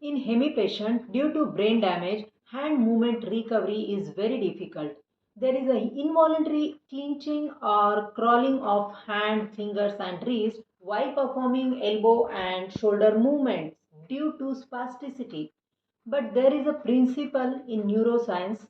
In Hemi patient, due to brain damage, hand movement recovery is very difficult. There is an involuntary clenching or crawling of hand, fingers and wrist while performing elbow and shoulder movements due to spasticity. But there is a principle in neuroscience.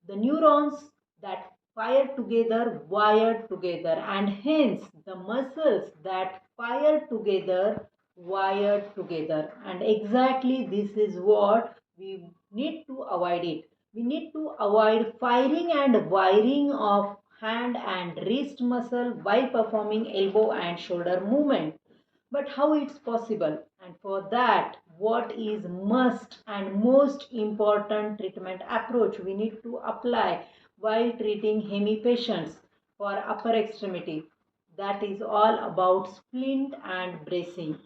The neurons that fire together wired together, and hence the muscles that fire together wired together. And exactly this is what we need to avoid it. We need to avoid firing and wiring of hand and wrist muscle while performing elbow and shoulder movement. But how it's possible? And for that, what is must and most important treatment approach we need to apply while treating Hemi patients for upper extremity? That is all about splint and bracing.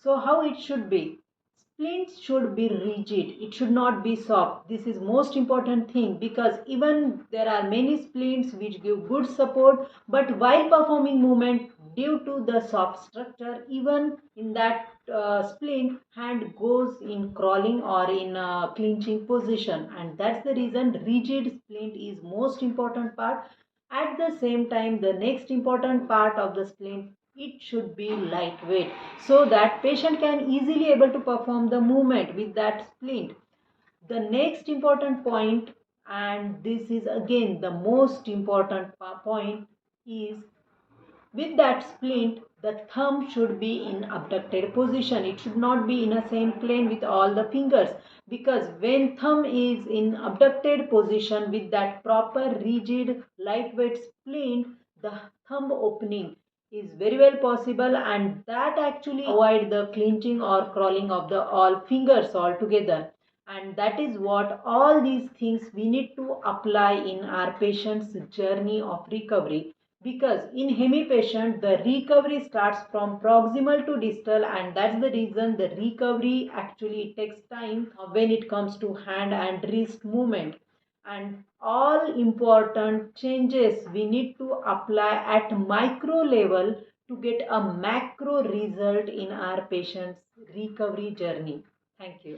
So how it should be? Splints should be rigid. It should not be soft. This is most important thing, because even there are many splints which give good support, but while performing movement, due to the soft structure, even in that splint, hand goes in crawling or in clinching position, and that's the reason rigid splint is most important part. At the same time, the next important part of the splint, it should be lightweight so that patient can easily able to perform the movement with that splint. The next important point, and this is again the most important point, is with that splint, the thumb should be in abducted position. It should not be in a same plane with all the fingers, because when thumb is in abducted position with that proper rigid lightweight splint, the thumb opening is very well possible, and that actually avoid the clenching or crawling of the all fingers altogether. And that is what all these things we need to apply in our patient's journey of recovery, because in Hemi patient the recovery starts from proximal to distal, and that's the reason the recovery actually takes time when it comes to hand and wrist movement. And all important changes we need to apply at micro level to get a macro result in our patient's recovery journey. Thank you.